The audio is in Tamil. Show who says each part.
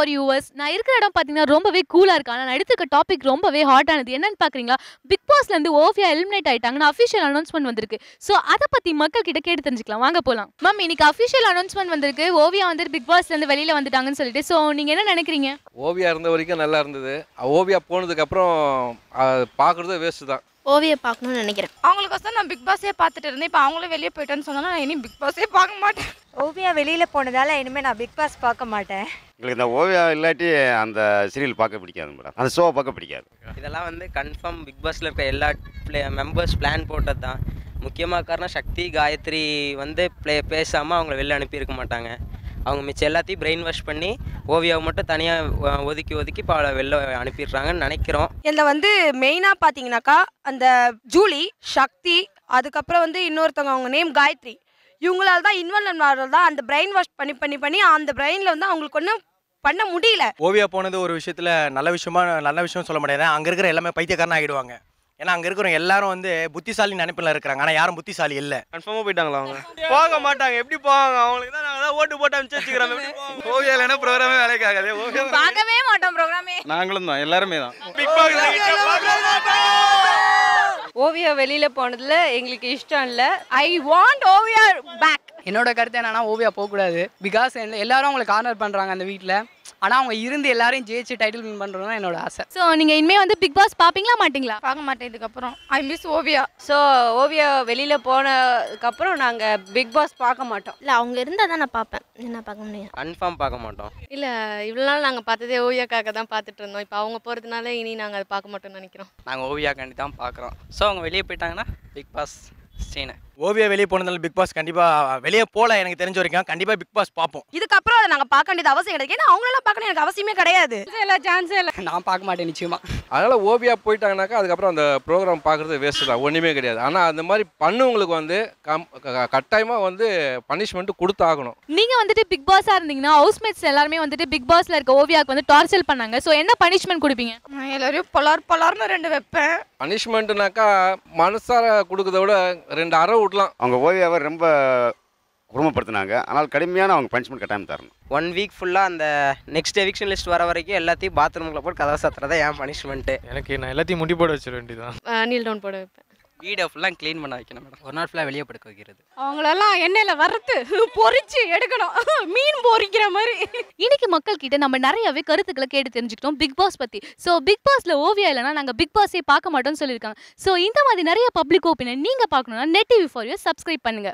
Speaker 1: For viewers. நான் இருக்கிற இடம் பார்த்தீங்கன்னா ரொம்பவே கூலா இருக்கு. ஆனா நான் எடுத்துக்க டாபிக் ரொம்பவே ஹாட்டானது. என்னன்னு பார்க்குறீங்களா? பிக் பாஸ்ல இருந்து ஓவியா எலிமினேட் ஆயிட்டாங்கன்னு அஃபிஷியல் அனௌன்ஸ்மென்ட் வந்திருக்கு. ஸோ அத பத்தி மக்கள் கிட்ட கேட்டு தெரிஞ்சுக்கலாம். வாங்க போலாம். மேம், இன்னைக்கு அஃபிஷியல் அனௌன்ஸ்மென்ட் வந்திருக்கு. ஓவியா வந்து பிக் பாஸ்ல இருந்து வெளியில வந்துட்டாங்கன்னு சொல்லிட்டு. ஸோ நீங்க என்ன நினைக்கிறீங்க?
Speaker 2: ஓவியா இருந்த வரைக்கும் நல்லா இருந்தது. ஓவியா போனதுக்கு அப்புறம் பார்க்குறது வேஸ்ட் தான்.
Speaker 3: ஓவியை பார்க்கணும்னு நினைக்கிறேன்.
Speaker 4: அவங்களுக்கோசம் நான் பிக் பாஸே பார்த்துட்டு இருந்தேன். இப்போ அவங்களும் வெளியே போயிட்டேன்னு சொன்னா நான் இனி பிக் பாஸே பார்க்க மாட்டேன்.
Speaker 5: ஓவியா வெளியில் போனதால இனிமேல் நான் பிக் பாஸ் பார்க்க மாட்டேன்.
Speaker 6: எங்களுக்கு இந்த ஓவியா இல்லாட்டி அந்த சீரியல் பார்க்க பிடிக்காது மேடம், அந்த ஷோவை பார்க்க பிடிக்காது.
Speaker 7: இதெல்லாம் வந்து கன்ஃபார்ம் பிக் பாஸில் இருக்க எல்லா மெம்பர்ஸ் பிளான் போட்டது தான். முக்கியமாக காரணம் சக்தி காயத்ரி வந்து பேசாமல் அவங்கள வெளில அனுப்பியிருக்க மாட்டாங்க. அவங்க மிச்சம் எல்லாத்தையும் பிரெயின் வாஷ் பண்ணி ஓவியாவை மட்டும் தனியாக ஒதுக்கி இப்போ அவளை வெளில அனுப்பிடுறாங்கன்னு நினைக்கிறோம்.
Speaker 4: இதில் வந்து மெயினாக பார்த்தீங்கன்னாக்கா அந்த ஜூலி, சக்தி, அதுக்கப்புறம் வந்து இன்னொருத்தவங்க அவங்க நேம் காயத்ரி, இவங்களால தான் இன்வால்வ் ஆகிறது தான். அந்த பிரெயின் வாஷ் பண்ணி அந்த பிரெயினில் வந்து அவங்களுக்கு ஒன்றும் பண்ண முடியல.
Speaker 8: ஓவியா போனது ஒரு விஷயத்தில் நல்ல விஷயம் சொல்ல முடியாது. அங்கே இருக்கிற எல்லாமே பைத்தியக்காரனா ஆகிடுவாங்க. ஏன்னா அங்கே இருக்கிற எல்லாரும் வந்து புத்திசாலி நினைப்பில் இருக்கிறாங்க. ஆனால் யாரும் புத்திசாலி இல்லை.
Speaker 2: கன்ஃபார்மாக போயிட்டாங்களா? அவங்க
Speaker 8: போக மாட்டாங்க. எப்படி போவாங்க? அவங்களுக்கு தான் நாங்கள் தான் ஓட்டு போட்டு அனுப்பிச்சு வச்சுக்கிறோம்.
Speaker 2: ஓவியா இல்லைன்னா ப்ரோக்ராமே வேலைக்கு ஆகாது. ஓவியா
Speaker 4: பார்க்கவே மாட்டோம் ப்ரோக்ராமே.
Speaker 2: நாங்களும் தான், எல்லாருமே தான்.
Speaker 5: ஓவியா வெளியில் போனதில் எங்களுக்கு இஷ்டம் இல்லை.
Speaker 4: I want Oviya back.
Speaker 9: என்னோட கருத்து என்னன்னா ஓவியா போகக்கூடாது. பிகாஸ் எல்லாரும் அவங்களை கார்னர் பண்ணுறாங்க அந்த வீட்டில். ஆனால் அவங்க இருந்து எல்லாரையும் ஜெயிச்சு டைட்டில் வின் பண்ணுறது தான் என்னோட ஆசை.
Speaker 1: ஸோ நீங்க இனிமே வந்து பிக் பாஸ் பாப்பீங்களா மாட்டீங்களா?
Speaker 4: பார்க்க மாட்டேன் இதுக்கப்புறம். I miss Oviya.
Speaker 5: So Oviya வெளியில் போனதுக்கப்புறம் நாங்கள் பிக் பாஸ் பார்க்க மாட்டோம்.
Speaker 3: இல்லை, அவங்க இருந்தால் தான் நான் பார்ப்பேன். என்ன பார்க்க முடியும்?
Speaker 7: கன்ஃபார்ம் பார்க்க மாட்டோம்.
Speaker 3: இல்லை, இவ்வளோ நாள் நாங்கள் பார்த்ததே ஓவியாக்காக தான் பார்த்துட்டு இருந்தோம். இப்போ அவங்க போகிறதுனால இனி நாங்கள் அதை பார்க்க மாட்டோம்னு நினைக்கிறோம்.
Speaker 7: நாங்கள் ஓவியாக்காண்டி தான் பார்க்குறோம். ஸோ அவங்க வெளியே போயிட்டாங்கன்னா பிக் பாஸ் சீனை.
Speaker 8: ஓவியா வெளியே போனதால பிக் பாஸ் கண்டிப்பாக வெளியே போகல. எனக்கு தெரிஞ்ச வரைக்கும் கண்டிப்பாக பிக் பாஸ் பார்ப்போம்.
Speaker 4: இதுக்கப்புறம் அதை நாங்கள் பார்க்க வேண்டியது அவசியம் கிடையாது. ஏன்னா அவங்களெல்லாம் பார்க்கணும் எனக்கு அவசியமே கிடையாது.
Speaker 9: சான்ஸே இல்லை. நான் பார்க்க மாட்டேன் நிச்சயமாக.
Speaker 2: அதனால் ஓவியா போயிட்டாங்கனாக்கா அதுக்கப்புறம் அந்த ப்ரோக்ராம் பார்க்குறது வேஸ்ட்டு தான், ஒன்றுமே கிடையாது. ஆனால் அந்த மாதிரி பண்ணவங்களுக்கு வந்து கட்டாயமாக வந்து பனிஷ்மெண்ட்டு கொடுத்தாகணும்.
Speaker 1: நீங்க வந்துட்டு பிக் பாஸா இருந்தீங்கன்னா ஹவுஸ்மேட்ஸ் எல்லாருமே வந்துட்டு பிக் பாஸ்ல இருக்க ஓவியாக்கு வந்து டார்ச்சர் பண்ணாங்க. ஸோ என்ன பனிஷ்மெண்ட் கொடுப்பீங்க?
Speaker 4: நான் எல்லாரையும் பலார்னு 2 வைப்பேன்.
Speaker 2: பனிஷ்மெண்ட்டுனாக்கா மனசார கொடுக்கறத விட 2 அறை விடலாம்.
Speaker 6: அவங்க ஓவியாவை ரொம்ப குடும்பப்படுத்தினாங்க. ஆனால் கடுமையான அவங்க பனிஷ்மெண்ட் கட்டாயம் தரணும்.
Speaker 7: 1 வீக் ஃபுல்லாக அந்த நெக்ஸ்ட் எவிக்ஷன் லிஸ்ட் வர வரைக்கும் எல்லாத்தையும் பாத்ரூமில் போட்டு கதவை சாத்துறதா ஏன் பனிஷ்மெண்ட்டு.
Speaker 8: நான் எல்லாத்தையும் முடி போட வச்சிட வேண்டியதான்.
Speaker 3: நீல் டவுன் போட வைப்பேன்.
Speaker 7: வீடை ஃபுல்லாக க்ளீன் பண்ண வைக்கணும் மேடம். ஒரு நாள் ஃபுல்லாக வெளியே படுக்க வைக்கிறது.
Speaker 4: அவங்களெல்லாம் எண்ணெயில் வறுத்து பொரிச்சு எடுக்கணும், மீன் பொரிக்கிற மாதிரி.
Speaker 1: இன்னைக்கு மக்கள் கிட்ட நம்ம நிறையவே கருத்துக்களை கேட்டு தெரிஞ்சுக்கிட்டோம் பிக் பாஸ் பத்தி. ஸோ பிக் பாஸ்ல ஓவியா இல்லைன்னா நாங்கள் பிக் பாஸே பார்க்க மாட்டோம்னு சொல்லியிருக்காங்க. ஸோ இந்த மாதிரி நிறைய பப்ளிக் ஒப்பீனியன் நீங்க பார்க்கணும்னா net TV for you subscribe பண்ணுங்க.